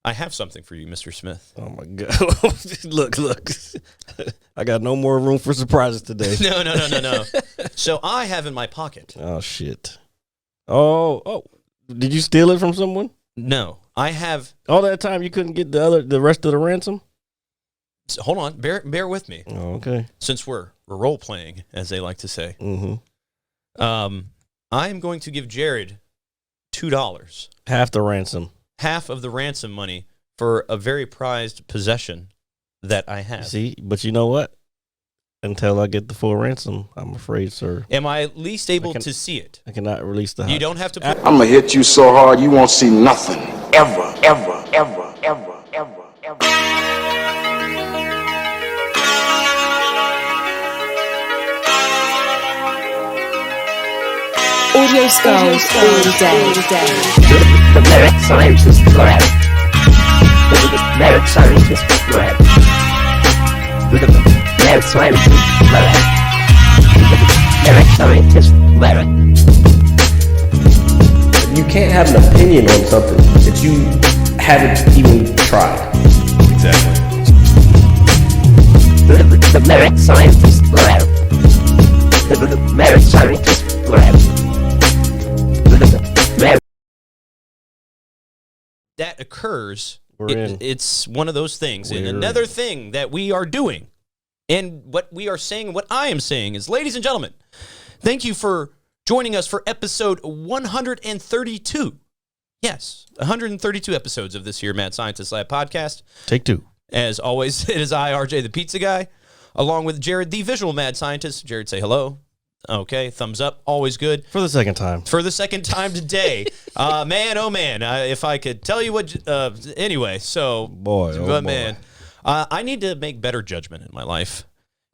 I have something for you, Mr. Smith. Oh my God! Look! I got no more room for surprises today. No. So I have in my pocket. Oh shit! Oh! Did you steal it from someone? No, I have. All that time you couldn't get the rest of the ransom? So hold on, bear with me. Oh, okay. Since we're role playing, as they like to say. Mm-hmm. I am going to give Jared $2. Half the ransom. Half of the ransom money for a very prized possession that I have. See, but you know what? Until I get the full ransom, I'm afraid, sir. Am I at least able to see it? I cannot release the house. You don't have to. I'm gonna hit you so hard you won't see nothing. Ever. Audio skulls all day. The merit scientist lab. The merit scientist lab. The merit scientist lab. The merit scientist lab. You can't have an opinion on something that you haven't even tried. Exactly. The merit scientist lab. The merit scientist lab. That occurs. In. It's one of those things. And We're another in. thing that we are doing, and what we are saying, what I am saying is, ladies and gentlemen, thank you for joining us for episode 132. Yes, 132 episodes of this here Mad Scientist Lab podcast. Take two. As always, it is I, RJ, the pizza guy, along with Jared, the visual mad scientist. Jared, say hello. Okay, thumbs up. Always good. For the second time. For the second time today. Man, oh man, if I could tell you what... anyway, so... Boy. Man, I need to make better judgment in my life.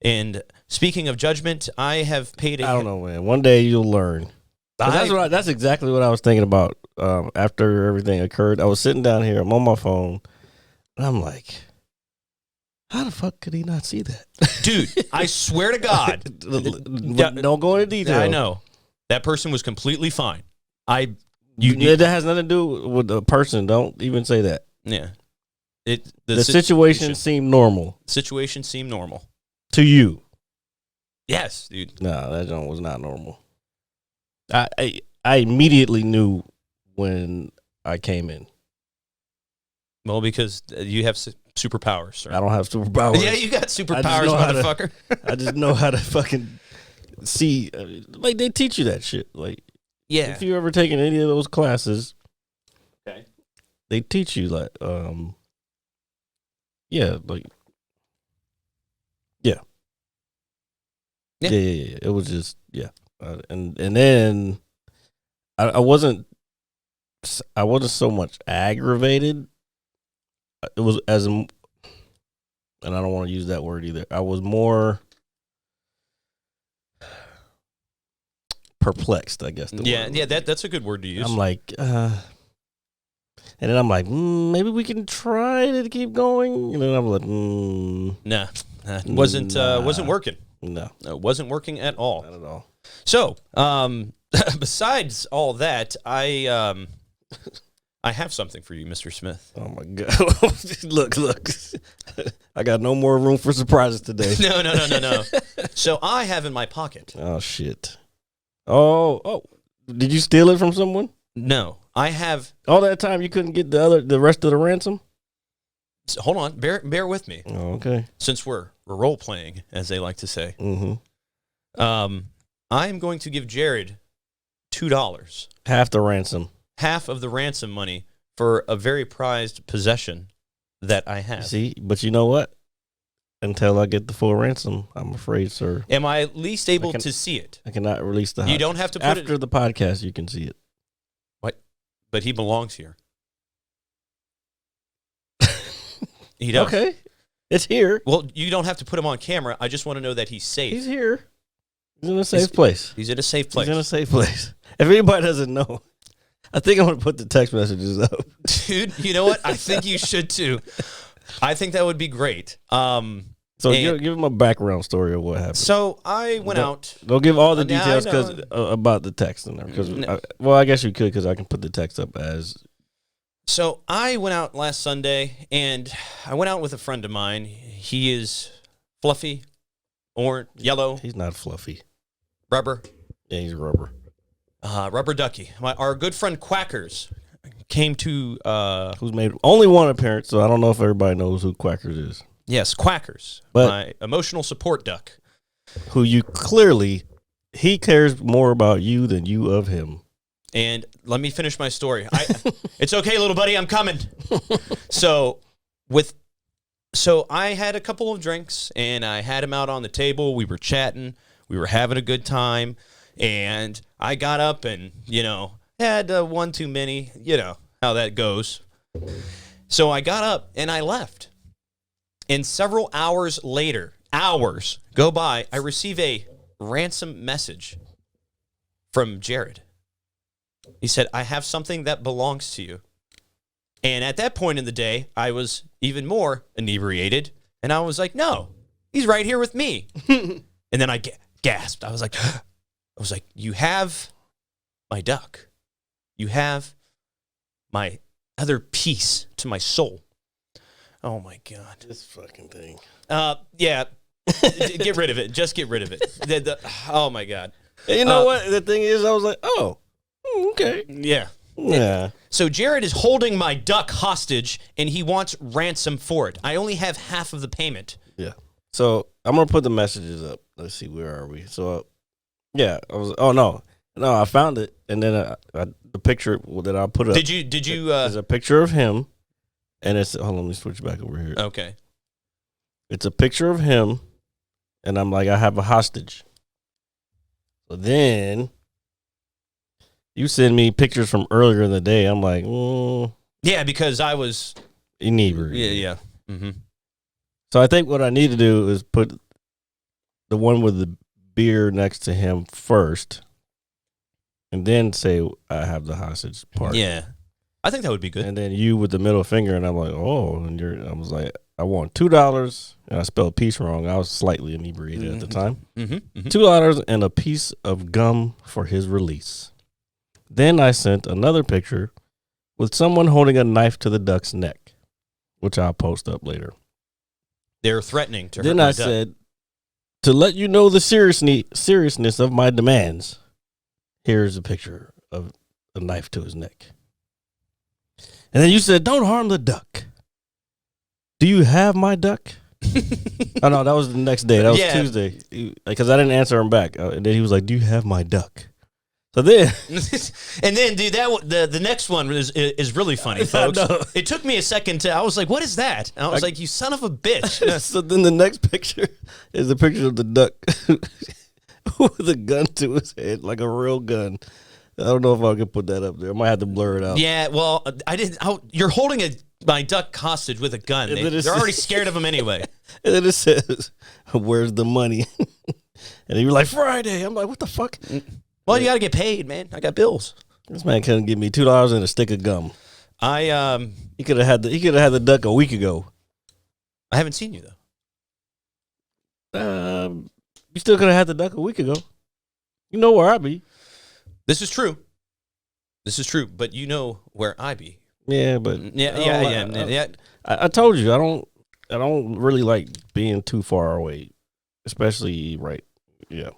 And speaking of judgment, I have paid I don't know, man. One day you'll learn. That's exactly what I was thinking about after everything occurred. I was sitting down here. I'm on my phone. And I'm like... How the fuck could he not see that? Dude, I swear to God. Don't go into detail. I know. That person was completely fine. That has nothing to do with the person. Don't even say that. Yeah. The situation seemed normal. Situation seemed normal. To you. Yes, dude. No, that joint was not normal. I immediately knew when I came in. Well, because you have superpowers, sir. I don't have superpowers. Yeah, you got superpowers, motherfucker. I just know how to fucking see. Like, they teach you that shit. Like, yeah. If you ever taken any of those classes, okay, they teach you like, yeah. It was just and then I wasn't so much aggravated. It was and I don't want to use that word either. I was more perplexed, I guess. That's a good word to use. I'm like, and then I'm like, maybe we can try to keep going. And then I'm like, nah, wasn't working. No, it wasn't working at all. Not at all. So, besides all that, I have something for you, Mr. Smith. Oh my God! Look! I got no more room for surprises today. No. So I have in my pocket. Oh shit! Oh! Did you steal it from someone? No, I have. All that time you couldn't get the rest of the ransom? So, hold on, bear with me. Oh, okay. Since we're role playing, as they like to say. Mm-hmm. I am going to give Jared $2. Half the ransom. Half of the ransom money for a very prized possession that I have. See, but you know what? Until I get the full ransom, I'm afraid, sir. Am I at least able to see it? I cannot release the house. You don't have to put After the podcast, you can see it. What? But he belongs here. He does. Okay. It's here. Well, you don't have to put him on camera. I just want to know that he's safe. He's here. He's in a safe place. He's in a safe place. He's in a safe place. If anybody doesn't know, I think I'm going to put the text messages up. Dude, you know what? I think you should too. I think that would be great. So give him a background story of what happened. So I went out. Don't give all the details about the text in there. I guess you could because I can put the text up as So I went out last Sunday, and I went out with a friend of mine. He is fluffy, orange, yellow, He's not fluffy. rubber, Yeah, he's rubber. rubber ducky. Our good friend Quackers came to, Who's made only one appearance, so I don't know if everybody knows who Quackers is. yes, Quackers, But- my emotional support duck. Who you clearly, he cares more about you than you of him. And let me finish my story. It's okay, little buddy, I'm coming. So I had a couple of drinks, and I had him out on the table. We were chatting. We were having a good time. And I got up and, had one too many. You know how that goes. So I got up and I left. And several hours later, hours go by, I receive a ransom message from Jared. He said, I have something that belongs to you. And at that point in the day, I was even more inebriated. And I was like, no, he's right here with me. And then I gasped. I was like, you have my duck. You have my other piece to my soul. Oh, my God. This fucking thing. Yeah. Get rid of it. Just get rid of it. Oh, my God. And you know what? The thing is, I was like, oh, okay. Yeah. Yeah. So Jared is holding my duck hostage, and he wants ransom for it. I only have half of the payment. Yeah. So I'm going to put the messages up. Let's see, where are we? So, yeah. No, I found it. And then the picture that I put up. Did you? There's a picture of him. And it's, hold on, let me switch back over here. Okay. It's a picture of him. And I'm like, I have a hostage. So then you send me pictures from earlier in the day. I'm like, Yeah, because I was. inebriated. Yeah. Mm-hmm. So I think what I need to do is put the one with the beer next to him first, and then say I have the hostage part. Yeah. I think that would be good. And then you with the middle finger, and I'm like, oh, and I was like, I want $2, and I spelled peace wrong. I was slightly inebriated at the time. Mm-hmm. Mm-hmm. $2 and a piece of gum for his release. Then I sent another picture with someone holding a knife to the duck's neck, which I'll post up later. They're threatening to hurt Then my I duck. said, to let you know the seriousness of my demands, here's a picture of a knife to his neck. And then you said, don't harm the duck. Do you have my duck? Oh, no, that was the next day. That was Tuesday. Because I didn't answer him back. And then he was like, do you have my duck? So then, and then, dude, the next one is really funny, folks. It took me a second I was like, what is that? And I was like, you son of a bitch. So then the next picture is a picture of the duck with a gun to his head, like a real gun. I don't know if I can put that up there. I might have to blur it out. Yeah, well, I didn't. You're holding my duck hostage with a gun. They're already scared of him anyway. And then it says, where's the money? And you were like, Friday. I'm like, what the fuck? Well, you got to get paid, man. I got bills. This man couldn't give me $2 and a stick of gum. He could have had the duck a week ago. I haven't seen you though. You still could have had the duck a week ago. You know where I be. This is true. But you know where I be. Yeah, but Yeah. I told you I don't really like being too far away, especially right. Yeah.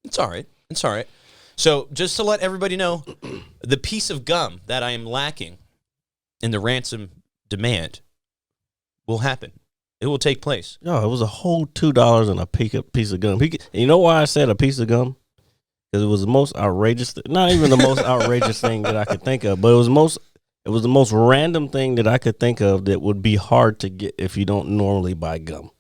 It's all right. So just to let everybody know, the piece of gum that I am lacking in the ransom demand will happen. It will take place. No, it was a whole $2 and a piece of gum. And you know why I said a piece of gum? Because it was the most outrageous. Not even the most outrageous thing that I could think of, but it was the most random thing that I could think of that would be hard to get if you don't normally buy gum.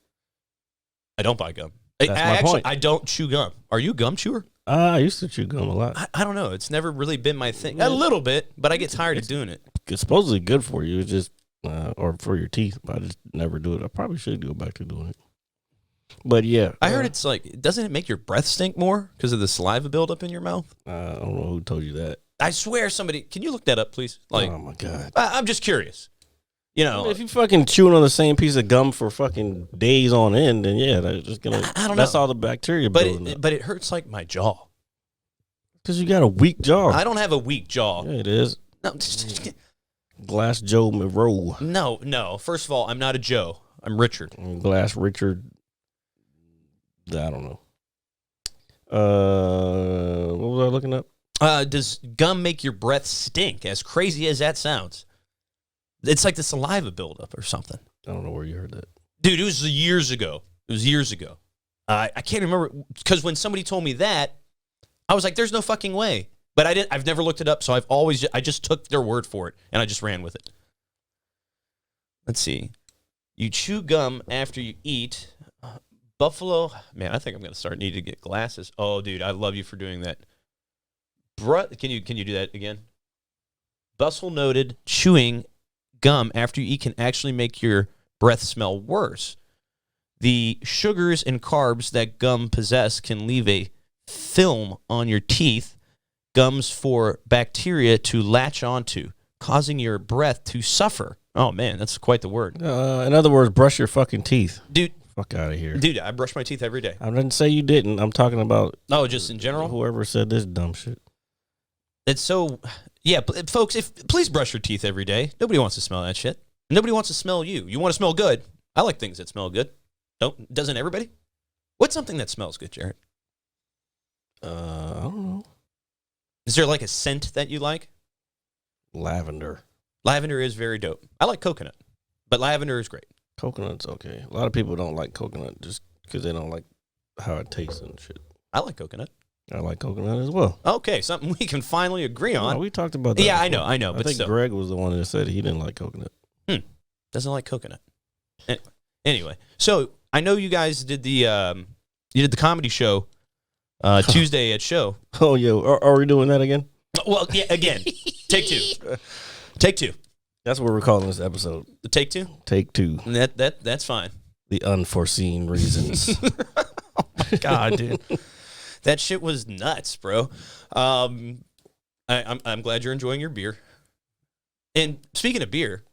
I don't buy gum. That's my point. I don't chew gum. Are you a gum chewer? I used to chew gum a lot. I don't know. It's never really been my thing. A little bit, but I get tired of doing it. It's supposedly good for you. It's just, or for your teeth, but I just never do it. I probably should go back to doing it. But yeah. I heard it's like, doesn't it make your breath stink more because of the saliva buildup in your mouth? I don't know who told you that. I swear can you look that up, please? Like, oh my God. I'm just curious. You know, if you fucking chewing on the same piece of gum for fucking days on end, then yeah, that's just gonna. I don't know. That's all the bacteria building up. But it hurts like my jaw. Because you got a weak jaw. I don't have a weak jaw. Yeah, it is. No, Glass Joe Monroe. No. First of all, I'm not a Joe. I'm Richard. Glass Richard. I don't know. What was I looking up? Does gum make your breath stink? As crazy as that sounds. It's like the saliva buildup or something. I don't know where you heard that. Dude, it was years ago. I can't remember, because when somebody told me that, I was like, there's no fucking way. But I've never looked it up, so I just took their word for it, and I just ran with it. Let's see. You chew gum after you eat. Buffalo, man, I think I'm going to start needing to get glasses. Oh, dude, I love you for doing that. Can you do that again? Bustle noted chewing gum after you eat can actually make your breath smell worse. The sugars and carbs that gum possess can leave a film on your teeth, gums for bacteria to latch onto, causing your breath to suffer. Oh, man, that's quite the word. In other words, brush your fucking teeth. Dude. Fuck out of here. Dude, I brush my teeth every day. I didn't say you didn't. I'm talking about... Oh, just in general? Whoever said this dumb shit. It's so... Yeah, folks, please brush your teeth every day. Nobody wants to smell that shit. Nobody wants to smell you. You want to smell good. I like things that smell good. Doesn't everybody? What's something that smells good, Jared? I don't know. Is there like a scent that you like? Lavender. Lavender is very dope. I like coconut, but lavender is great. Coconut's okay. A lot of people don't like coconut just because they don't like how it tastes and shit. I like coconut. I like coconut as well. Okay, something we can finally agree on. No, we talked about that. Yeah, before. I know. I But think still. Greg was the one that said he didn't like coconut. Doesn't like coconut. Anyway, so I know you guys did the comedy show Tuesday at show. Oh, yeah. Are we doing that again? Well, yeah, again. Take two. Take two. That's what we're calling this episode. The take two? Take two. That's fine. The unforeseen reasons. Oh my God, dude. That shit was nuts, bro. I'm glad you're enjoying your beer. And speaking of beer,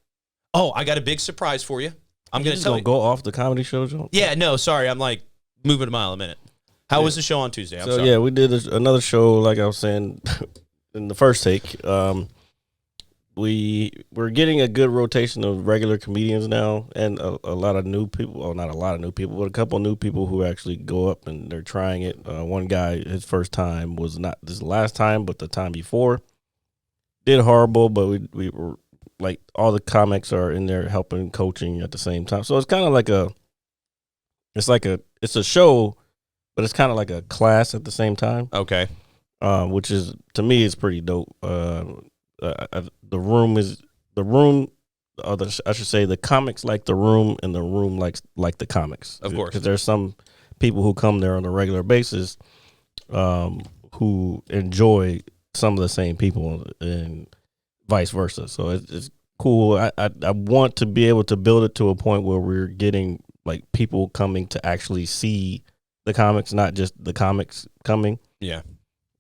I got a big surprise for you. I'm going to tell you. Go off the comedy show, Joe? Yeah, no, sorry. I'm like moving a mile a minute. How was the show on Tuesday? I'm sorry. Yeah, we did another show, like I was saying in the first take. We're getting a good rotation of regular comedians now, and a lot of new people. Well, not a lot of new people, but a couple of new people who actually go up and they're trying it. One guy, his first time was not this last time, but the time before. Did horrible, but we were like all the comics are in there helping, coaching at the same time. So it's kind of like it's a show, but it's kind of like a class at the same time. Okay. Which is, to me, is pretty dope. The room, I should say the comics like the room, and the room like the comics. Of course. Because there's some people who come there on a regular basis who enjoy some of the same people and vice versa. So it's cool. I want to be able to build it to a point where we're getting like people coming to actually see the comics, not just the comics coming. Yeah.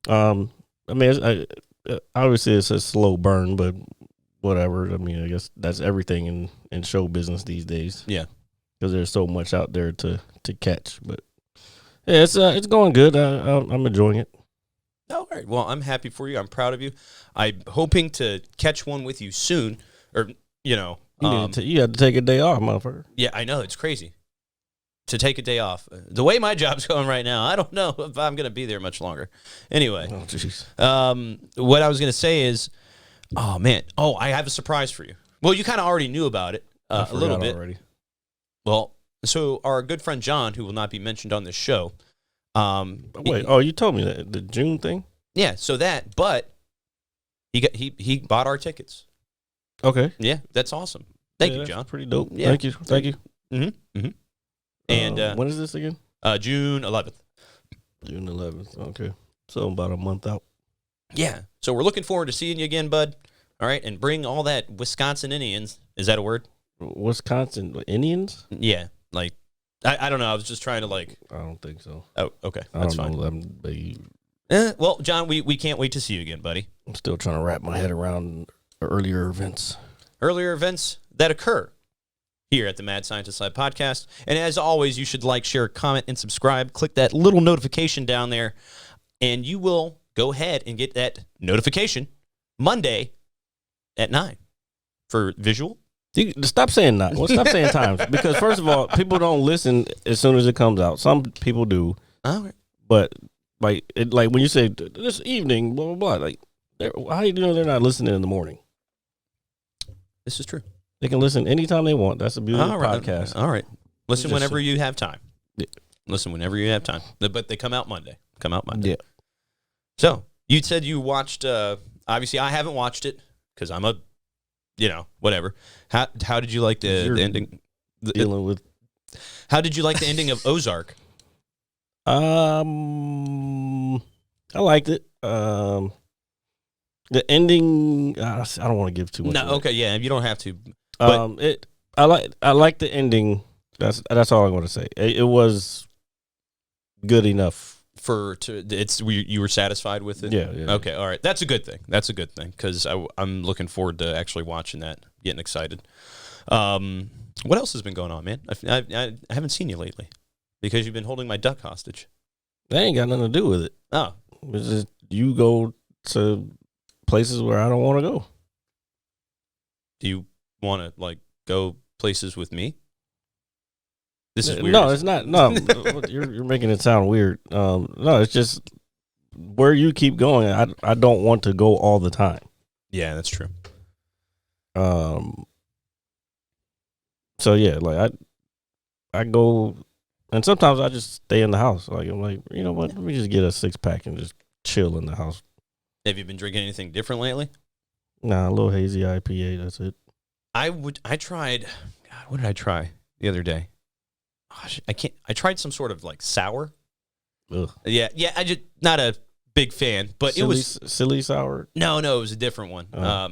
I mean, obviously it's a slow burn, but whatever. I mean, I guess that's everything in show business these days. Yeah. Because there's so much out there to catch. But yeah, it's going good. I'm enjoying it. All right. Well, I'm happy for you. I'm proud of you. I'm hoping to catch one with you soon, or you have to take a day off, motherfucker. Yeah, I know, it's crazy to take a day off. The way my job's going right now, I don't know if I'm going to be there much longer. Anyway, Oh, jeez. What I was going to say is, I have a surprise for you. Well, you kind of already knew about it a little bit already. Well, so our good friend John, who will not be mentioned on this show. Wait, you told me that the June thing? Yeah, so but he bought our tickets. Okay. Yeah, that's awesome. Thank you, that's John. pretty dope. Yeah. Thank you. Mm-hmm. Mm-hmm. And when is this again? June 11th. June 11th. Okay. So about a month out. Yeah. So we're looking forward to seeing you again, bud. All right, and bring all that Wisconsin Indians. Is that a word? Wisconsin Indians? Yeah. Like, I don't know. I was just trying to I don't think so. Oh, okay. I That's don't fine. know. Well, John, we can't wait to see you again, buddy. I'm still trying to wrap my head around earlier events. Earlier events that occur here at the Mad Scientist Lab podcast. And as always, you should like, share, comment, and subscribe. Click that little notification down there, and you will go ahead and get that notification Monday at 9. for visual. Stop saying that. Well, stop saying times. Because first of all, people don't listen as soon as it comes out. Some people do. Oh, But like when you say this evening, blah, blah, blah, like, how do you know they're not listening in the morning? this is true. They can listen anytime they want. That's the beauty of the podcast. All right. Listen Just whenever so- you have time. Yeah. Listen whenever you have time. But they come out Monday. Yeah. So you said you watched. Obviously, I haven't watched it because I'm a, whatever. How did you like the ending? Dealing with. How did you like the ending of Ozark? I liked it. The ending, I don't want to give too much. No, away. okay, yeah, you don't have to. But I like the ending. That's all I want to say. It was good enough. You were satisfied with it? Yeah. Okay, all right. That's a good thing. Because I'm looking forward to actually watching that, getting excited. What else has been going on, man? I haven't seen you lately because you've been holding my duck hostage. That ain't got nothing to do with it. Oh. It's just you go to places where I don't want to go. Do you want to, go places with me? This is weird. No, it's not. No, you're making it sound weird. No, it's just where you keep going. I don't want to go all the time. Yeah, that's true. So yeah, I go, and sometimes I just stay in the house. I'm like, you know what? Let me just get a 6-pack and just chill in the house. Have you been drinking anything different lately? Nah, a little hazy IPA. That's it. I tried. God, what did I try the other day? Gosh, I can't. I tried some sort of sour. Ugh. Yeah. I just not a big fan, but it was silly sour. No, it was a different one. Oh.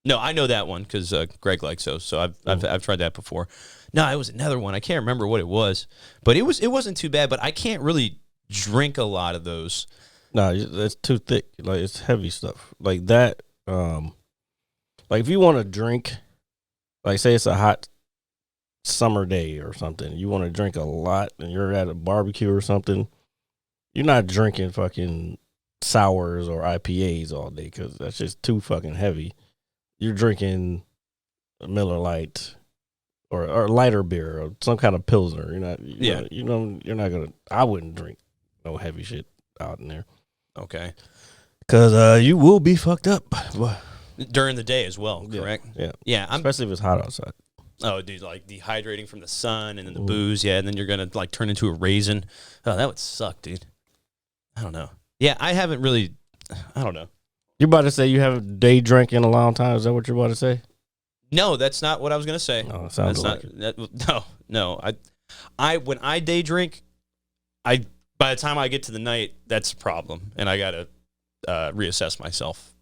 No, I know that one because Greg likes those, so I've tried that before. No, it was another one. I can't remember what it was, but it wasn't too bad. But I can't really drink a lot of those. No, it's too thick. It's heavy stuff like that. If you want to drink, say it's a hot summer day or something, you want to drink a lot, and you're at a barbecue or something. You're not drinking fucking sours or IPAs all day because that's just too fucking heavy. You're drinking a Miller Lite or lighter beer or some kind of Pilsner. You're not gonna. I wouldn't drink no heavy shit out in there. Okay. Because you will be fucked up during the day as well. Correct. Yeah. Especially if it's hot outside. Oh, dude, dehydrating from the sun and then the booze, and then you're gonna turn into a raisin. Oh, that would suck, dude. I don't know. Yeah, I haven't really. I don't know. You're about to say you haven't day drank in a long time. Is that what you're about to say? No, that's not what I was gonna say. Oh, it sounds like it. No. I when I day drink, by the time I get to the night, that's a problem, and I gotta reassess myself.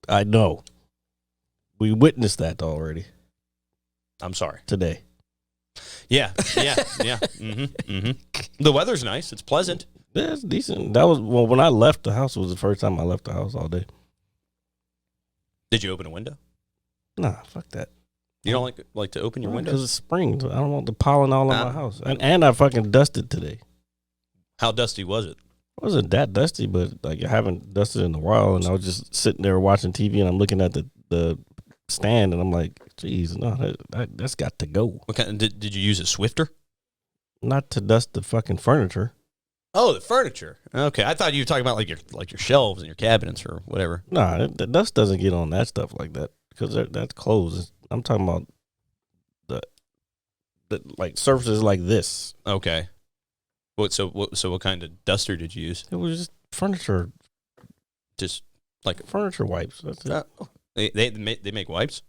I know. We witnessed that already. I'm sorry. Today. Yeah. Mm-hmm. The weather's nice. It's pleasant. Yeah, it's decent. That was when I left the house. It was the first time I left the house all day. Did you open a window? Nah, fuck that. You don't like to open your windows? Because it's spring. I don't want the pollen all in my house. And I fucking dusted today. How dusty was it? It wasn't that dusty, but I haven't dusted in a while. And I was just sitting there watching TV, and I'm looking at the stand, and I'm like, geez, no, that's got to go. What kind? Did you use a Swifter? Not to dust the fucking furniture. Oh, the furniture. Okay, I thought you were talking about your shelves and your cabinets or whatever. Nah, the dust doesn't get on that stuff like that because that's clothes. I'm talking about the surfaces like this. Okay. So what kind of duster did you use? It was just furniture. Just furniture wipes. That's it. They make wipes?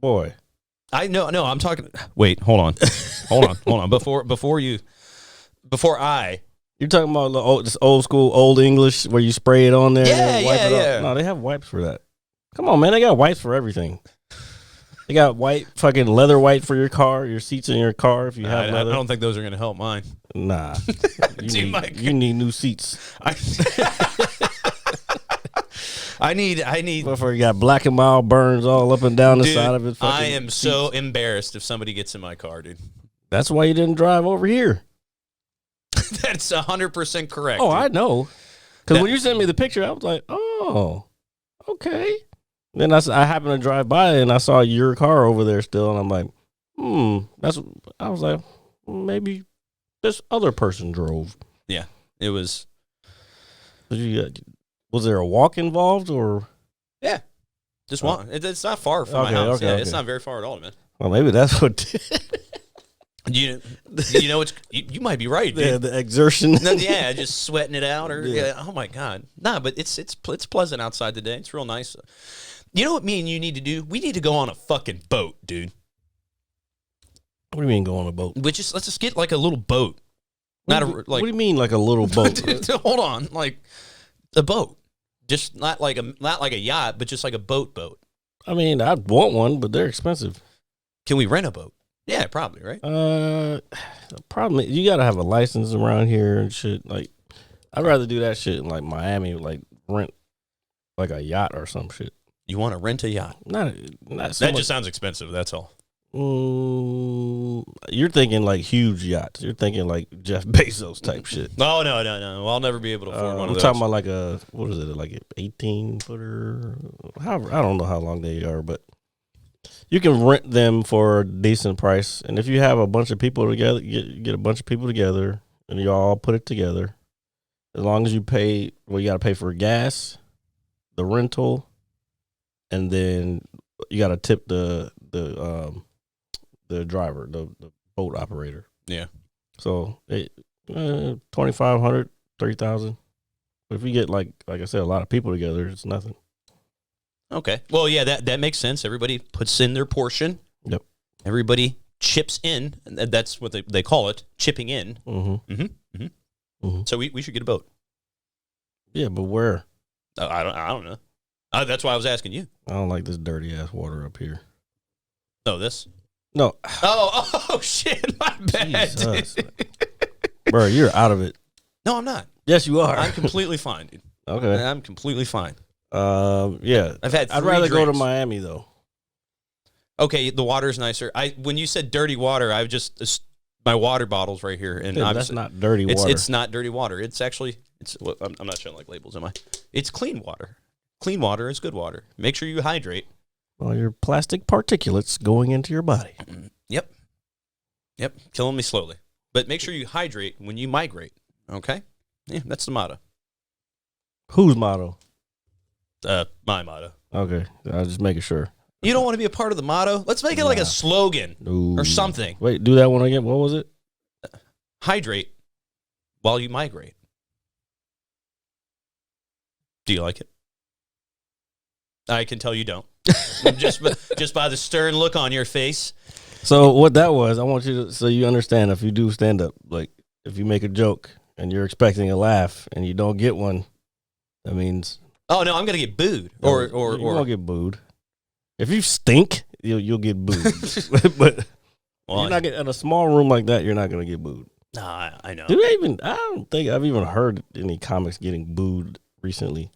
Boy. I know. No, I'm talking. Wait, hold on. hold on. Before I. You're talking about this old school, old English where you spray it on there and wipe it off. No, they have wipes for that. Come on, man. They got wipes for everything. They got fucking leather white for your car, your seats in your car if you have leather. I don't think those are going to help mine. Nah. You need new seats. I need. Before you got black and mild burns all up and down the side of it. I am so embarrassed if somebody gets in my car, dude. That's why you didn't drive over here. That's 100% correct. Oh, dude. I know. Because when you sent me the picture, I was like, oh, okay. Then I happened to drive by and I saw your car over there still, and I'm like, I was like, maybe this other person drove. Yeah, it was. Was there a walk involved or? Yeah, just walk. It's not far from my house. It's not very far at all, man. Well, maybe that's what. You know, you might be right, dude. Yeah, the exertion. Yeah, just sweating it out, or oh my god, nah. But it's pleasant outside today. It's real nice. You know what me and you need to do? We need to go on a fucking boat, dude. What do you mean go on a boat? Let's just get like a little boat. What do you mean like a little boat? Hold on, like a boat, just not like a yacht, but just like a boat. I mean, I'd want one, but they're expensive. Can we rent a boat? Yeah, probably, right? The problem is you gotta have a license around here and shit. Like, I'd rather do that shit in like Miami, like rent like a yacht or some shit. You want to rent a yacht? Not so that much. just sounds expensive. That's all. You're thinking like huge yachts. You're thinking like Jeff Bezos type shit. No. I'll never be able to afford one of those. I'm talking about like a, what is it, like an 18-footer? However, I don't know how long they are, but you can rent them for a decent price. And if you have a bunch of people together, get a bunch of people together, and you all put it together. As long as you pay, well, you got to pay for gas, the rental, and then you got to tip the driver, the boat operator. Yeah. So $2,500, $3,000. But if you get like I said, a lot of people together, it's nothing. Okay. Well, yeah, that makes sense. Everybody puts in their portion. Yep. Everybody chips in. And that's what they call it, chipping in. So we should get a boat. Yeah, but where? I don't know. That's why I was asking you. I don't like this dirty ass water up here. Oh, this? No. Oh shit! My bad, dude. Bro, you're out of it. No, I'm not. Yes, you are. I'm completely fine, dude. Okay. I'm completely fine. Yeah. I've had. I'd rather go to drinks. Miami though. Okay, the water's nicer. When you said dirty water, I just my water bottle's right here, and That's not dirty water. It's not dirty water. It's actually well, I'm not showing like labels, am I? It's clean water. Clean water is good water. Make sure you hydrate. Well, your plastic particulates going into your body. Yep. Killing me slowly. But make sure you hydrate when you migrate. Okay? Yeah, that's the motto. Whose motto? My motto. Okay, I was just making sure. You don't want to be a part of the motto? Let's make it like a slogan or something. Wait, do that one again. What was it? Hydrate while you migrate. Do you like it? I can tell you don't. just by the stern look on your face. So what that was, I want you to, so you understand, if you do stand up, like if you make a joke and you're expecting a laugh and you don't get one, that means. Oh no, I'm gonna get booed or you won't get booed. If you stink, you'll get booed. But you're not getting in a small room like that. You're not gonna get booed. Nah, I know. Do they even? I don't think I've even heard any comics getting booed recently.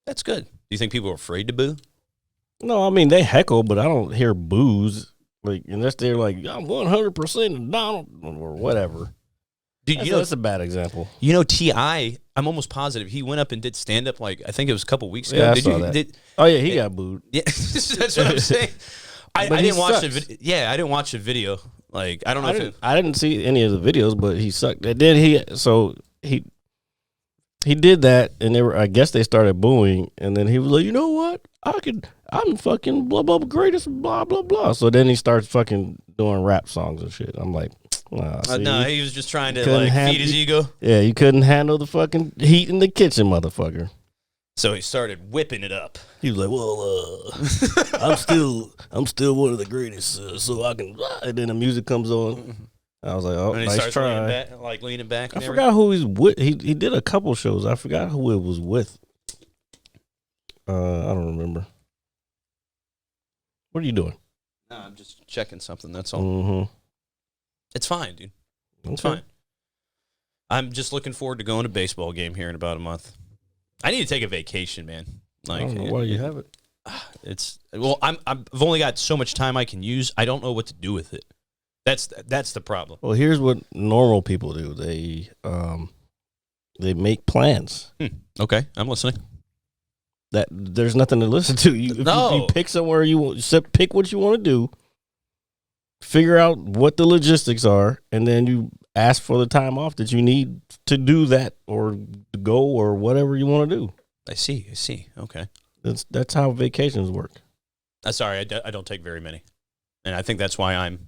That's good. Do you think people are afraid to boo? No, I mean they heckle, but I don't hear boos. Like unless they're like, I'm 100% Donald or whatever. Dude, That's a bad example. You know, T.I., I'm almost positive he went up and did stand up. Like I think it was a couple weeks ago. Yeah, I saw that. He got booed. Yeah, that's what I'm saying. I didn't watch the video. Yeah, I didn't watch the video. Like I don't know. I didn't see any of the videos, but he sucked. And then he did that, and I guess they started booing, and then he was like, you know what? I'm fucking blah blah greatest blah blah blah. So then he starts fucking doing rap songs and shit. I'm like, no, he was just trying to like feed his ego. Yeah, you couldn't handle the fucking heat in the kitchen, motherfucker. So he started whipping it up. He was like, well, I'm still one of the greatest, so I can. And then the music comes on. I was like, oh, and he nice starts try. leaning back. I forgot who he's with. He did a couple shows. I forgot who it was with. I don't remember. What are you doing? No, I'm just checking something. That's all. Mm-hmm. It's fine, dude. It's fine. I'm just looking forward to going to a baseball game here in about a month. I need to take a vacation, man. Like, I don't know why you have it. I've only got so much time I can use. I don't know what to do with it. That's the problem. Well, here's what normal people do. They make plans. Okay, I'm listening. that there's nothing to listen to. You pick somewhere you want, pick what you want to do, figure out what the logistics are, and then you ask for the time off that you need to do that or to go or whatever you want to do. I see. Okay. That's how vacations work. Sorry, I don't take very many. And I think that's why I'm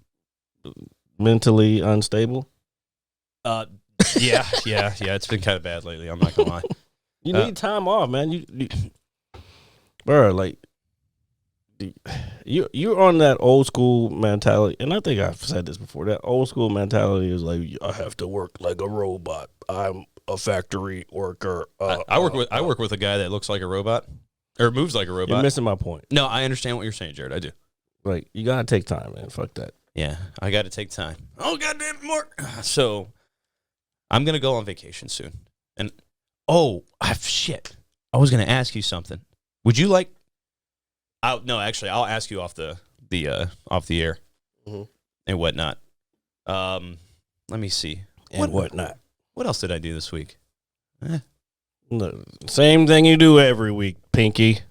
mentally unstable. Yeah. It's been kind of bad lately. I'm not going to lie. You need time off, man. Bro, like, you're on that old school mentality, and I think I've said this before. That old school mentality is like, I have to work like a robot. I'm a factory worker. I work with a guy that looks like a robot or moves like a robot. You're missing my point. No, I understand what you're saying, Jared. I do. Like, you gotta take time, man. Fuck that. Yeah, I got to take time. Oh, goddamn, Mark. So, I'm gonna go on vacation soon, and shit. I was gonna ask you something. Would you like? No, actually, I'll ask you off the air and whatnot. Let me see. And whatnot. What else did I do this week? No, same thing you do every week, Pinky.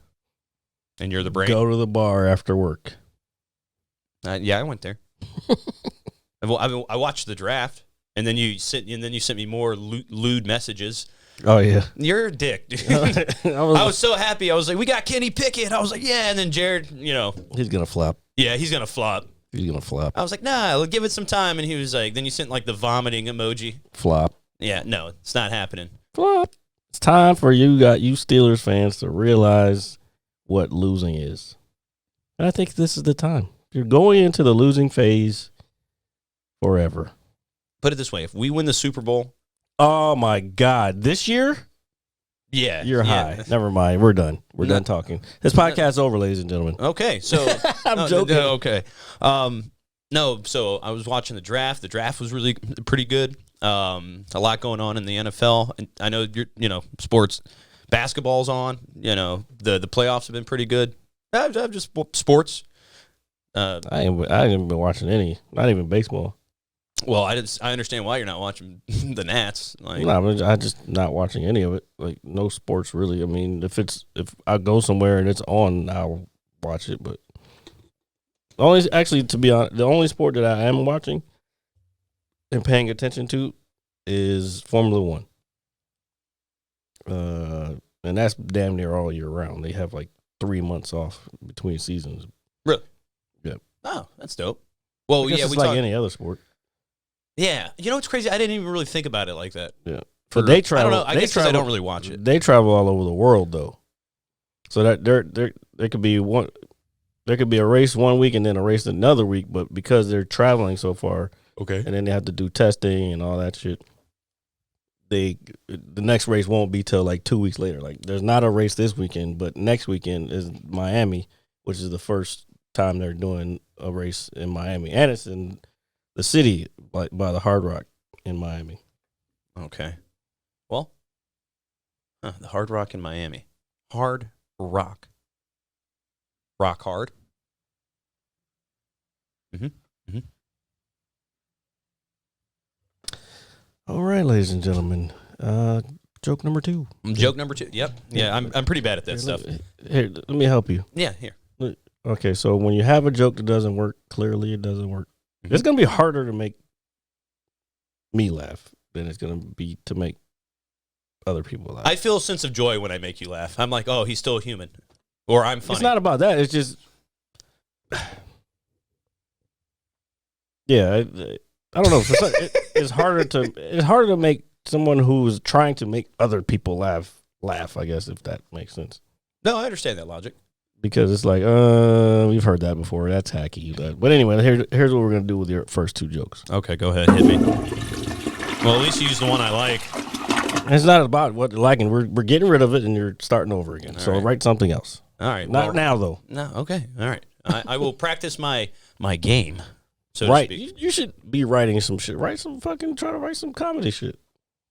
And you're the brain. Go to the bar after work. Yeah, I went there. I watched the draft, and then you sent me more lewd messages. Oh yeah, you're a dick, dude. I was so happy. I was like, we got Kenny Pickett. I was like, yeah, and then Jared, he's gonna flop. Yeah, he's gonna flop. He's gonna flop. I was like, nah, we'll give it some time, and he was like, then you sent like the vomiting emoji. Flop. Yeah, no, it's not happening. Flop. It's time for you Steelers fans to realize what losing is, and I think this is the time. You're going into the losing phase forever. Put it this way: if we win the Super Bowl. Oh my God! This year? Yeah, you're high. Never mind. We're done. We're done talking. This podcast's over, ladies and gentlemen. Okay, so I'm joking. Okay, no. So I was watching the draft. The draft was really pretty good. A lot going on in the NFL, and I know sports. Basketball's on. The playoffs have been pretty good. I've just sports. I haven't been watching any. Not even baseball. Well, I understand why you're not watching the Nats. Like, no, I'm just not watching any of it. Like, no sports really. I mean, if I go somewhere and it's on, I'll watch it. But to be honest, the only sport that I am watching and paying attention to is Formula One. And that's damn near all year round. They have like 3 months off between seasons. Really? Yeah. Oh, that's dope. Well, yeah, it's like any other sport. Yeah, it's crazy. I didn't even really think about it like that. Yeah, but they travel. I don't know. I guess I don't really watch it. They travel all over the world though, so that there could be one. There could be a race one week and then a race another week, but because they're traveling so far, okay, and then they have to do testing and all that shit. The next race won't be till like 2 weeks later. Like, there's not a race this weekend, but next weekend is Miami, which is the first time they're doing a race in Miami, and it's in the city by the Hard Rock in Miami. Okay. Well, the Hard Rock in Miami. Hard Rock. Rock hard. All right, ladies and gentlemen. Joke number 2. Joke number 2. Yep. Yeah, I'm pretty bad at that stuff. Let me help you. Yeah, here. Okay, so when you have a joke that doesn't work, clearly it doesn't work. Mm-hmm. It's going to be harder to make me laugh than it's going to be to make other people laugh. I feel a sense of joy when I make you laugh. I'm like, oh, he's still human. Or I'm funny. It's not about that. It's just... Yeah, I don't know. It's harder to make someone who's trying to make other people laugh, I guess, if that makes sense. No, I understand that logic. Because it's like, we've heard that before. That's hacky. But anyway, here's what we're going to do with your first 2 jokes. Okay, go ahead. Hit me. Well, at least you use the one I like. It's not about what you're liking. We're getting rid of it, and you're starting over again. All right. Write something else. All right. Not now, though. No, okay. All right. I will practice my game, so right. to speak. You should be writing some shit. Try to write some comedy shit.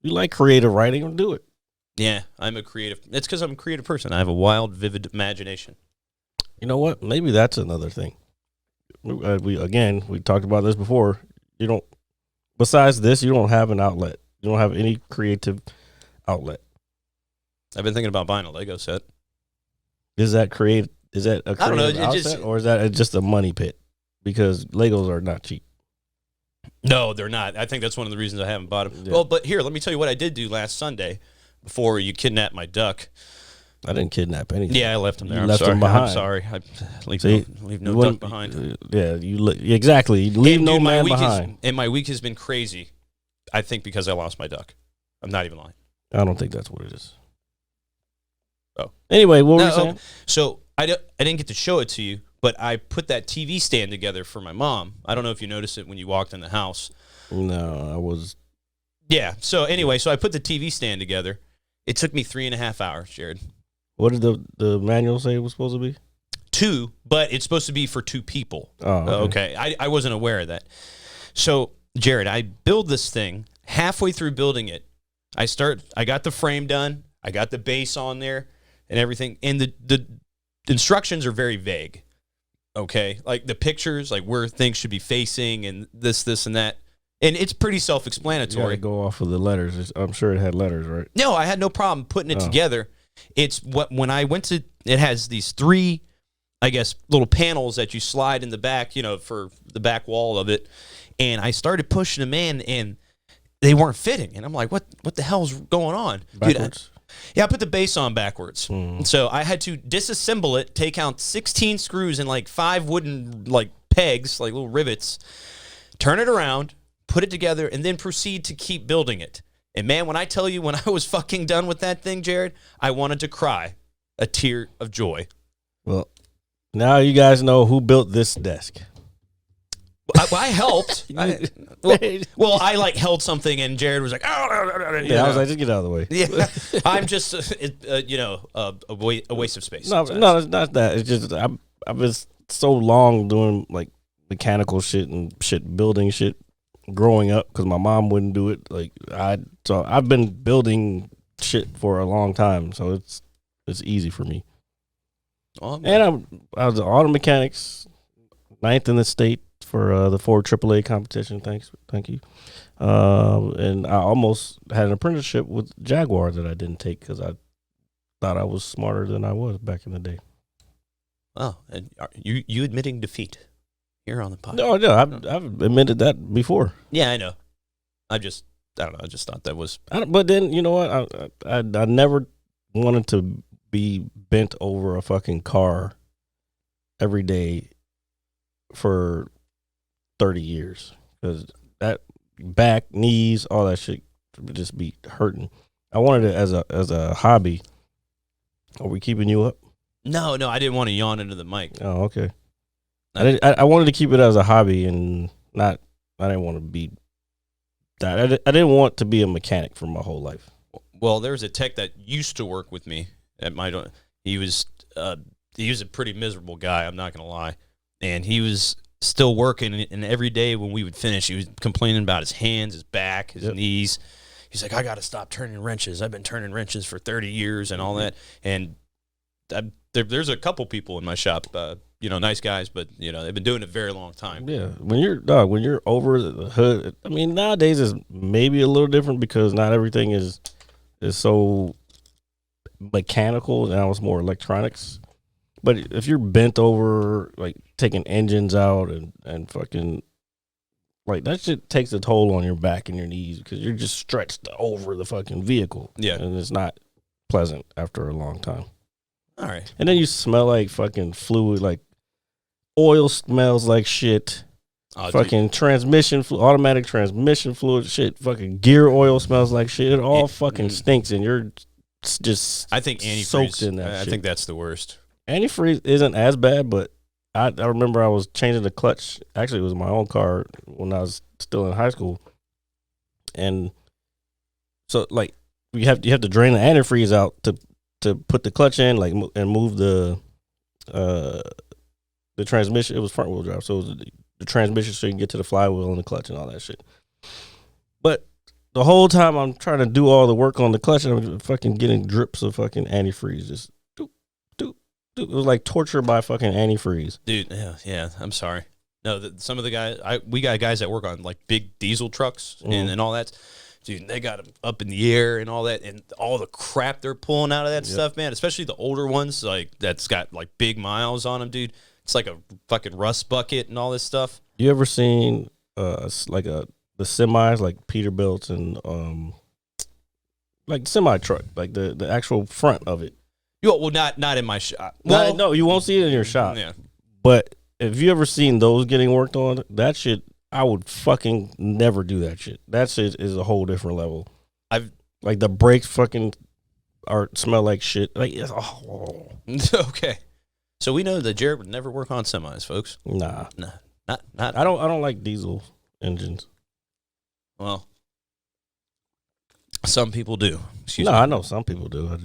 You like creative writing, do it. Yeah, I'm a creative. It's because I'm a creative person. I have a wild, vivid imagination. You know what? Maybe that's another thing. We talked about this before. Besides this, you don't have an outlet. You don't have any creative outlet. I've been thinking about buying a Lego set. Is that a creative don't know, outset, or is that just a money pit? Because Legos are not cheap. No, they're not. I think that's one of the reasons I haven't bought them. Yeah. Well, but here, let me tell you what I did do last Sunday before you kidnapped my duck. I didn't kidnap anything. Yeah, I left him there. You I'm left sorry. him behind. I'm sorry. I leave no You duck behind. Yeah, exactly. You leave And, no dude, man behind. And my week has been crazy. I think because I lost my duck. I'm not even lying. I don't think that's what it is. Oh. Anyway, what were you saying? So I didn't get to show it to you, but I put that TV stand together for my mom. I don't know if you noticed it when you walked in the house. No, I was. Yeah. So anyway, so I put the TV stand together. It took me 3.5 hours, Jared. What did the manual say it was supposed to be? 2, but it's supposed to be for 2 people. Oh, okay. I wasn't aware of that. So, Jared, I build this thing. Halfway through building it, I got the frame done. I got the base on there and everything. And the instructions are very vague. Okay? Like the pictures, like where things should be facing and this, and that. And it's pretty self-explanatory. You go off of the letters. I'm sure it had letters, right? No, I had no problem putting it together. It's when I went to, it has these 3, I guess, little panels that you slide in the back, for the back wall of it. And I started pushing them in, and they weren't fitting. And I'm like, what the hell's going on? Backwards? Dude, I put the base on backwards. So I had to disassemble it, take out 16 screws and like 5 wooden like pegs, like little rivets, turn it around, put it together, and then proceed to keep building it. And man, when I tell you, when I was fucking done with that thing, Jared, I wanted to cry a tear of joy. Well, now you guys know who built this desk. I helped. I like held something, and Jared was like, "Oh, yeah." I was like, "Just get out of the way." Yeah, I'm just, a waste of space. No, it's not that. It's just I've been so long doing like mechanical shit and building shit. Growing up, because my mom wouldn't do it. So I've been building shit for a long time, so it's easy for me. Oh, and I was auto mechanics, 9th in the state for the Ford AAA competition. Thank you. And I almost had an apprenticeship with Jaguar that I didn't take because I thought I was smarter than I was back in the day. Oh, and you admitting defeat here on the podcast? No, I've admitted that before. Yeah, I know. I don't know. I just thought that was. But then you know what? I never wanted to be bent over a fucking car every day for 30 years because that back, knees, all that shit would just be hurting. I wanted it as a hobby. Are we keeping you up? No, I didn't want to yawn into the mic. Oh, okay. I wanted to keep it as a hobby and not. I didn't want to be that. I didn't want to be a mechanic for my whole life. Well, there was a tech that used to work with me at my. He was a pretty miserable guy. I'm not gonna lie, and he was still working. And every day when we would finish, he was complaining about his hands, his back, his knees. He's like, I got to stop turning wrenches. I've been turning wrenches for 30 years and all that. And there's a couple people in my shop. Nice guys, but they've been doing it a very long time. Yeah, when you're over the hood, I mean, nowadays is maybe a little different because not everything is so mechanical. Now it's more electronics. But if you're bent over, like taking engines out and fucking like that shit takes a toll on your back and your knees because you're just stretched over the fucking vehicle. Yeah, and it's not pleasant after a long time. All right, and then you smell like fucking fluid, like. Oil smells like shit. Fucking transmission, automatic transmission fluid, shit. Fucking gear oil smells like shit. It all fucking stinks, and you're just. I think antifreeze. Soaked in that. I think that's the worst. Antifreeze isn't as bad, but I remember I was changing the clutch. Actually, it was my own car when I was still in high school, and so like you have to drain the antifreeze out to put the clutch in, like and move the transmission. It was front wheel drive, so it was the transmission so you can get to the flywheel and the clutch and all that shit. But the whole time I'm trying to do all the work on the clutch and I'm fucking getting drips of fucking antifreeze. Just doop. It was like torture by fucking antifreeze. Dude, yeah, I'm sorry. No, some of the guys, we got guys that work on like big diesel trucks and all that. dude, they got them up in the air and all that, and all the crap they're pulling out of that stuff, man. Especially the older ones, like that's got like big miles on them, dude. It's like a fucking rust bucket and all this stuff. You ever seen the semis, like Peterbilts and like semi truck, like the actual front of it? Well, not in my shop. Well, no, you won't see it in your shop. Yeah. But if you ever seen those getting worked on, that shit, I would fucking never do that shit. That shit is a whole different level. Like the brakes fucking smell like shit. Like Okay. So we know that Jared would never work on semis, folks. Nah. Not. I don't like diesel engines. Well, some people do. Excuse No, me. I know some people do.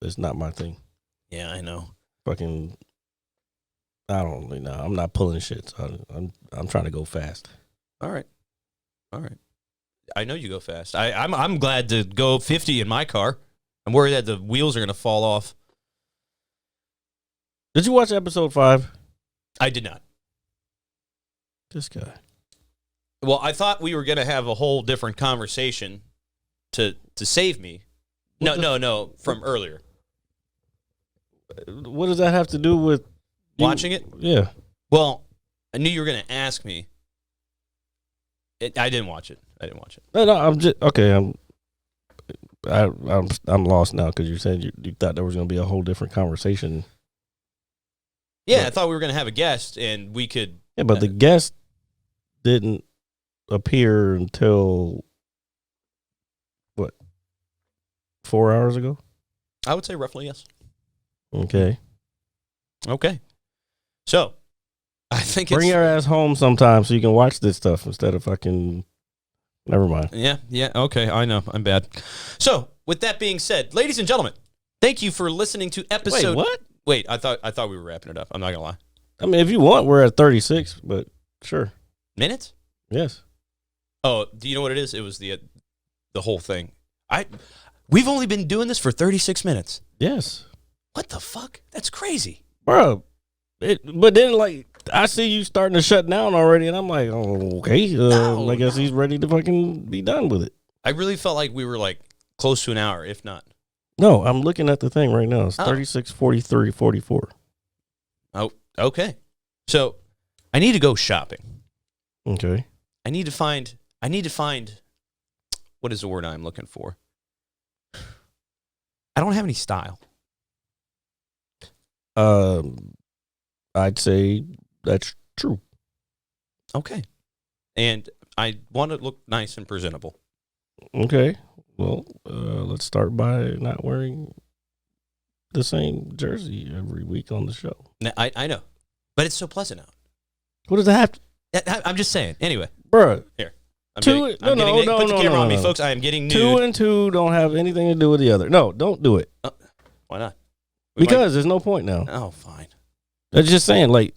It's not my thing. Yeah, I know. Fucking, I don't really know. I'm not pulling shit. So I'm trying to go fast. All right. I know you go fast. I'm glad to go 50 in my car. I'm worried that the wheels are going to fall off. Did you watch episode 5? I did not. This guy. Well, I thought we were going to have a whole different conversation to save me. No, from earlier. What does that have to do with Watching it? Yeah. Well, I knew you were going to ask me. I didn't watch it. No, I'm just okay. I'm lost now because you said you thought there was going to be a whole different conversation. Yeah, But- I thought we were going to have a guest and we could. Yeah, but the guest didn't appear until what? 4 hours ago. I would say roughly yes. Okay. So, I think Bring it's. your ass home sometime so you can watch this stuff instead of fucking. Never mind. Yeah, okay, I know, I'm bad. So, with that being said, ladies and gentlemen, thank you for listening to episode. Wait, what? Wait, I thought we were wrapping it up. I'm not gonna lie. I mean, if you want, we're at 36, but sure. Minutes? Yes. Oh, do you know what it is? It was the whole thing. We've only been doing this for 36 minutes. Yes. What the fuck? That's crazy. Bro. But then, like, I see you starting to shut down already, and I'm like, oh, okay. I guess he's ready to fucking be done with it. I really felt like we were like close to an hour, if not. No, I'm looking at the thing right now. It's 36, 43, 44. Oh, okay. So I need to go shopping. Okay. I need to find what is the word I'm looking for? I don't have any style. I'd say that's true. Okay. And I want to look nice and presentable. Okay. Well, let's start by not wearing the same jersey every week on the show. Now, I know, but it's so pleasant out. What does that have to... I'm just saying. Anyway, Bro, here. no, put the camera on me, no. folks. I am getting nude. 2 and 2 don't have anything to do with the other. No, don't do it. Why not? Because there's no point now. Oh, fine. I'm just saying, like...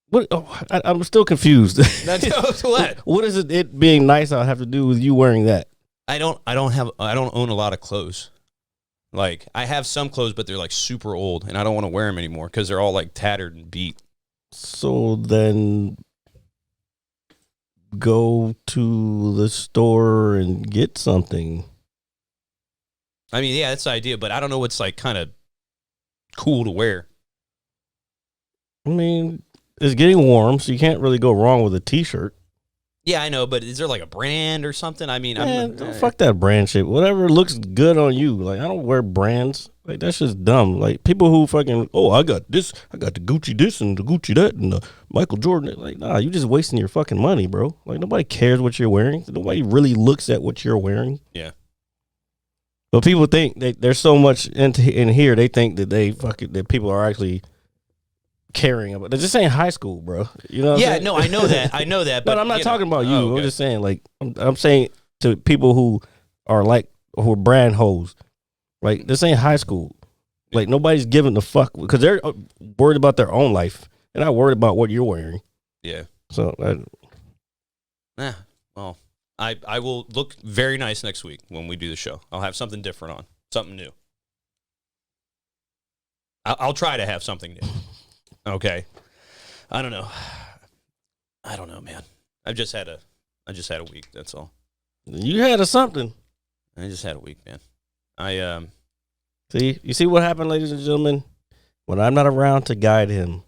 What? Oh, I'm still confused. That's what? What does it being nice out have to do with you wearing that? I don't own a lot of clothes. Like, I have some clothes, but they're like super old, and I don't want to wear them anymore because they're all like tattered and beat. So then go to the store and get something. I mean, yeah, that's the idea, but I don't know what's like kind of cool to wear. I mean, it's getting warm, so you can't really go wrong with a t-shirt. Yeah, I know, but is there like a brand or something? I mean, Man, fuck that brand shit. Whatever looks good on you. Like, I don't wear brands. Like, that's just dumb. Like, people who fucking, I got this, I got the Gucci this and the Gucci that and the Michael Jordan. Like, nah, you just wasting your fucking money, bro. Like, nobody cares what you're wearing. Nobody really looks at what you're wearing. Yeah. But people think there's so much in here, they think that that people are actually caring about. This ain't high school, bro. You know what I'm saying? No, I know that. But I'm not talking about you. Oh, okay. I'm just saying, like, I'm saying to people who are brand hoes, like, this ain't high school. Like, nobody's giving the fuck because they're worried about their own life. They're not worried about what you're wearing. Yeah. So, Well, I will look very nice next week when we do the show. I'll have something different on, something new. I'll try to have something new. Okay. I don't know, man. I just had a week. That's all. You had a something. I just had a week, man. You see what happened, ladies and gentlemen? When I'm not around to guide him,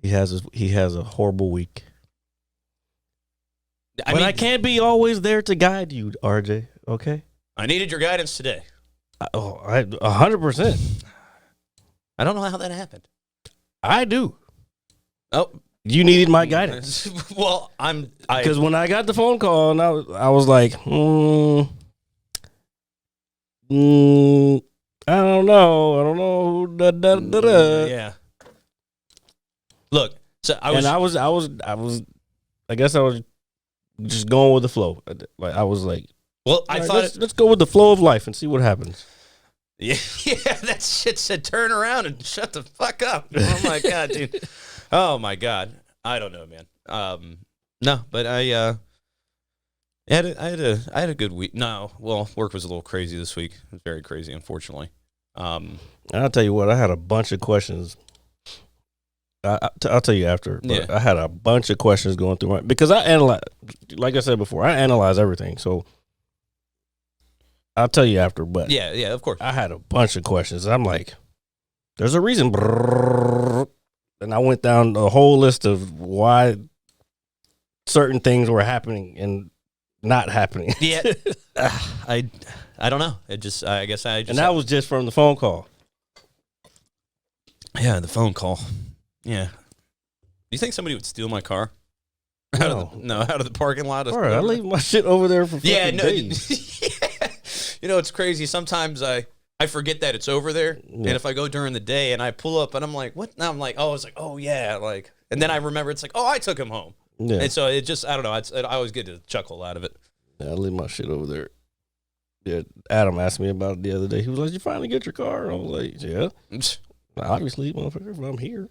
he has a horrible week. I can't be always there to guide you, RJ. Okay. I needed your guidance today. 100%. I don't know how that happened. I do. Oh, you needed my guidance. Well, because when I got the phone call, and I was like, I don't know. Yeah. Look, so I guess I was just going with the flow. Like I was like, well, I thought let's go with the flow of life and see what happens. Yeah, that shit said turn around and shut the fuck up. Oh my god, dude. Oh my god. I don't know, man. No, but I had a good week. No, well, work was a little crazy this week. It was very crazy, unfortunately. I'll tell you what, I had a bunch of questions. I'll tell you after. But I had a bunch of questions going through my, because I analyze, like I said before, I analyze everything. So I'll tell you after. But yeah, of course. I had a bunch of questions. I'm like, there's a reason. And I went down the whole list of why certain things were happening and not happening. Yeah, I don't know. I guess I just. And that was just from the phone call. Yeah, the phone call. Yeah. Do you think somebody would steal my car? No. Out of the parking lot. All right, I leave my shit over there for days. Yeah. You know, it's crazy. Sometimes I forget that it's over there, and if I go during the day and I pull up and I'm like, what? Now I'm like, oh, it's like, oh yeah, like, and then I remember it's like, oh, I took him home. Yeah. And so it just, I don't know. I always get a chuckle out of it. Yeah, I leave my shit over there. Yeah, Adam asked me about it the other day. He was like, "Did you finally get your car?" I was like, "Yeah." Obviously, motherfucker, if I'm here.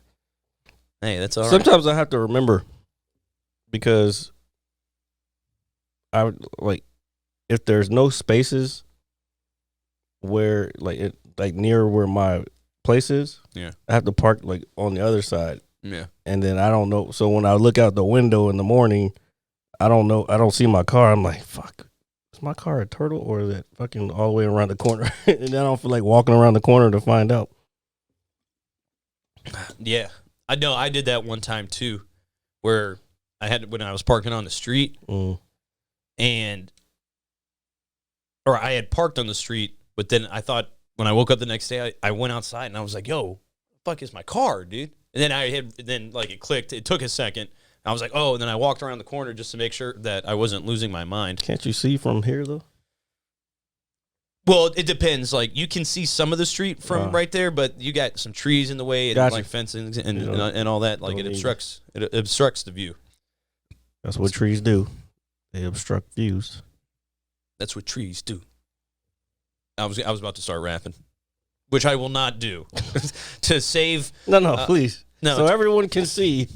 Hey, that's all right. Sometimes I have to remember because I like if there's no spaces where like near where my place is. Yeah, I have to park like on the other side. Yeah, and then I don't know. So when I look out the window in the morning, I don't know. I don't see my car. I'm like, fuck. Is my car a turtle or is it fucking all the way around the corner? And then I don't feel like walking around the corner to find out. Yeah, I know. I did that one time too, where when I was parking on the street, and I had parked on the street, but then I thought when I woke up the next day, I went outside and I was like, "Yo, the fuck is my car, dude?" And then like it clicked. It took a second. I was like, "Oh," and then I walked around the corner just to make sure that I wasn't losing my mind. Can't you see from here though? Well, it depends. Like you can see some of the street from right there, but you got some trees in the way and like fencing and all that. Like it obstructs the view. That's what trees do. They obstruct views. That's what trees do. I was about to start rapping, which I will not do to save. No, please. No, so everyone can see.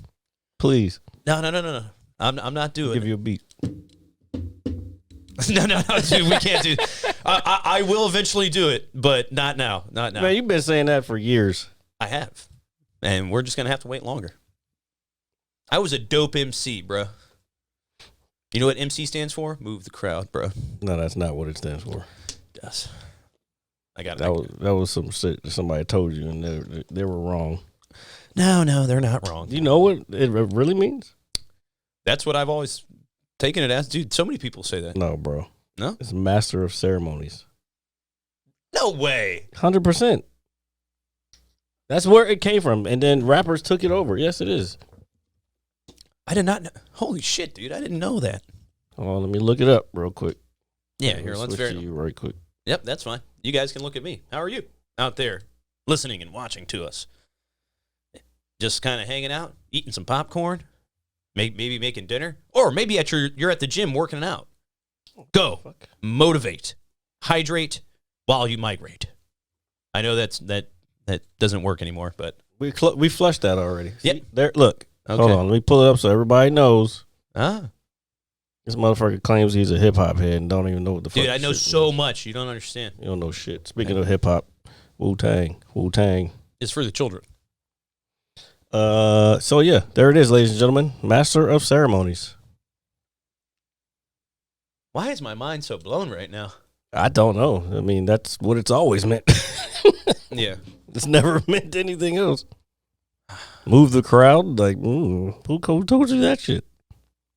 Please. No. I'm not doing. Give you a beat. No, dude, we can't do. I will eventually do it, but not now. Not now. Man, you've been saying that for years. I have, and we're just gonna have to wait longer. I was a dope MC, bro. You know what MC stands for? Move the crowd, bro. No, that's not what it stands for. Yes. I got it. That was some shit that somebody told you, and they were wrong. No, they're not wrong. Do you know what it really means? That's what I've always taken it as. Dude, so many people say that. No, bro. No? It's master of ceremonies. No way. 100%. That's where it came from, and then rappers took it over. Yes, it is. I did not know. Holy shit, dude. I didn't know that. Oh, let me look it up real quick. Yeah, here, let's verify you right quick. Yep, that's fine. You guys can look at me. How are you out there listening and watching to us? Just kind of hanging out, eating some popcorn, maybe making dinner, or maybe you're at the gym working out. Go, motivate, hydrate while you migrate. I know that doesn't work anymore, but we flushed that already. Yeah, there. Look, hold on. Let me pull it up so everybody knows. This motherfucker claims he's a hip hop head and don't even know what the fuck. Dude, I know so much. You don't understand. You don't know shit. Speaking of hip hop, Wu-Tang is for the children. So yeah, there it is, ladies and gentlemen. Master of Ceremonies. Why is my mind so blown right now? I don't know. I mean, that's what it's always meant. Yeah. It's never meant anything else. Move the crowd. Like, who told you that shit?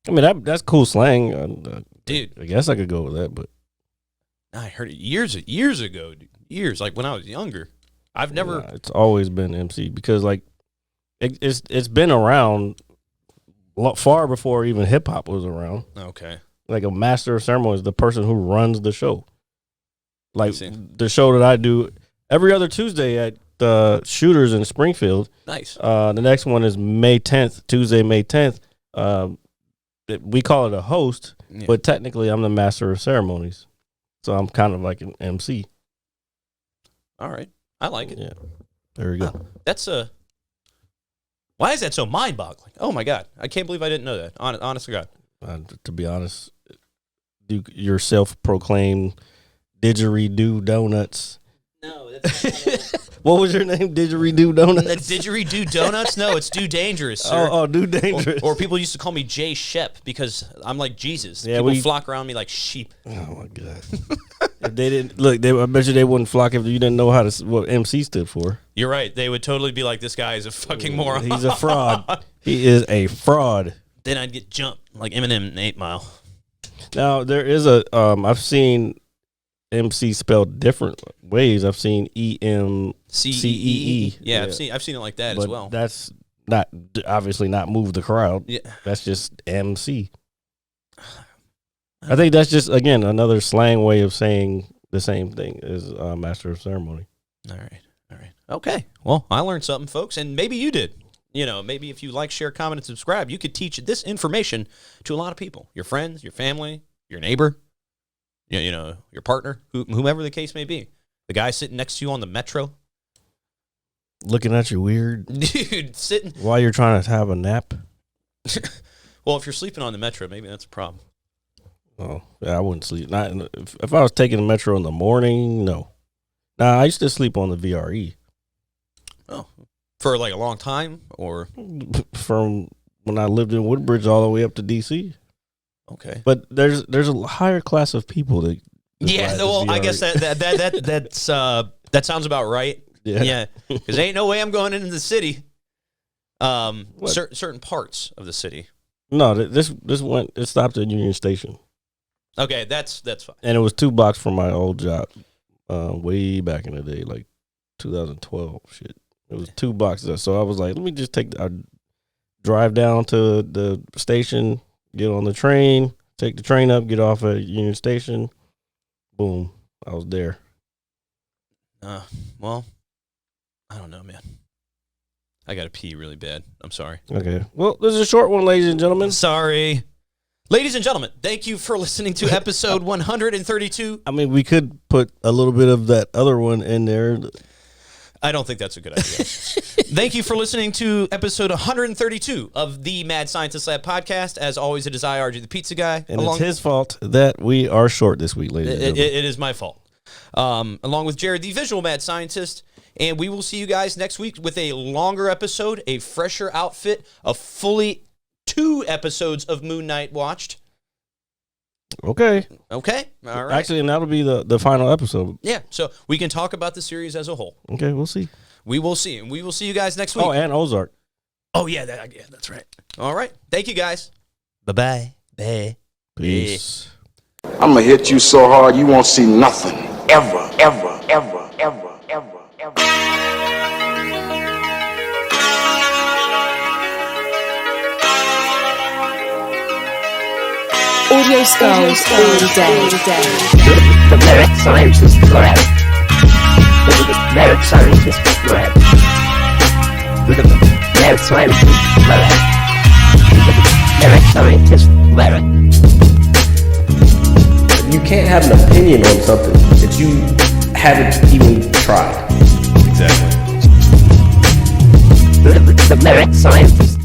I mean, that's cool slang. Dude. I guess I could go with that, but. I heard it years ago. Dude. Years, like when I was younger. I've never. Nah, it's always been MC because, like, it's been around far before even hip hop was around. Okay. Like a master of ceremony is the person who runs the show. Like the show that I do every other Tuesday at Shooters in Springfield. Nice. The next one is May 10th, Tuesday, May 10th. We call it a host, but technically I'm the master of ceremonies. So I'm kind of like an MC. All right. I like it. Yeah. There we go. That's why is that so mind-boggling? Oh my God. I can't believe I didn't know that. Honest to God. To be honest, your self-proclaimed didgeridoo donuts. No, that's What was your name? Didgeridoo donuts? The didgeridoo donuts? No, it's Do Dangerous, sir. Oh, Do Dangerous. Or people used to call me Jay Shep because I'm like Jesus. Yeah, people flock around me like sheep. Oh my God! If they didn't look, I bet you they wouldn't flock if you didn't know what MC stood for. You're right. They would totally be like, this guy is a fucking moron. He's a fraud. He is a fraud. Then I'd get jumped like Eminem in 8 Mile. Now there is I've seen MC spelled different ways. I've seen EMCEE. Yeah, I've seen it like that as well. That's not obviously not move the crowd. Yeah, that's just MC. I think that's just again another slang way of saying the same thing as master of ceremony. All right. Okay. Well, I learned something, folks, and maybe you did. You know, maybe if you like, share, comment, and subscribe, you could teach this information to a lot of people. Your friends, your family, your neighbor, you know, your partner, whomever the case may be. The guy sitting next to you on the metro. Looking at you weird. Dude, sitting. While you're trying to have a nap. Well, if you're sleeping on the metro, maybe that's a problem. Oh, yeah, I wouldn't sleep. Not if I was taking the metro in the morning, no. Nah, I used to sleep on the VRE. Oh. For like a long time, or from when I lived in Woodbridge all the way up to DC. Okay, but there's a higher class of people that. Well, I guess that sounds about right. Yeah, because ain't no way I'm going into the city. Certain parts of the city. No, it stopped at Union Station. Okay, that's fine. And it was 2 blocks from my old job, way back in the day, like 2012 shit. It was 2 blocks. So I was like, let me just drive down to the station, get on the train, take the train up, get off at Union Station. Boom. I was there. Well, I don't know, man. I got to pee really bad. I'm sorry. Okay. Well, this is a short one, ladies and gentlemen. Sorry. Ladies and gentlemen, thank you for listening to episode 132. I mean, we could put a little bit of that other one in there. I don't think that's a good idea. Thank you for listening to episode 132 of the Mad Scientist Lab podcast. As always, it is I, RJ the Pizza Guy. And it's his fault that we are short this week, ladies and gentlemen. It is my fault. Along with Jared, the visual Mad Scientist. And we will see you guys next week with a longer episode, a fresher outfit, a fully 2 episodes of Moon Knight watched. Okay. All right. Actually, and that'll be the final episode. Yeah, so we can talk about the series as a whole. Okay, we'll see. We will see. And we will see you guys next week. Oh, and Ozark. Oh, yeah, that's right. All right. Thank you, guys. Bye-bye. Bye. Peace. I'm gonna hit you so hard you won't see nothing. Ever, ever, ever, ever, ever, ever. Audio skulls all day. The Merit Scientist Lab. The Merit Scientist Lab. The Merit Scientist Lab. The Merit Scientist Lab. You can't have an opinion on something that you haven't even tried. Exactly. The Merit Scientist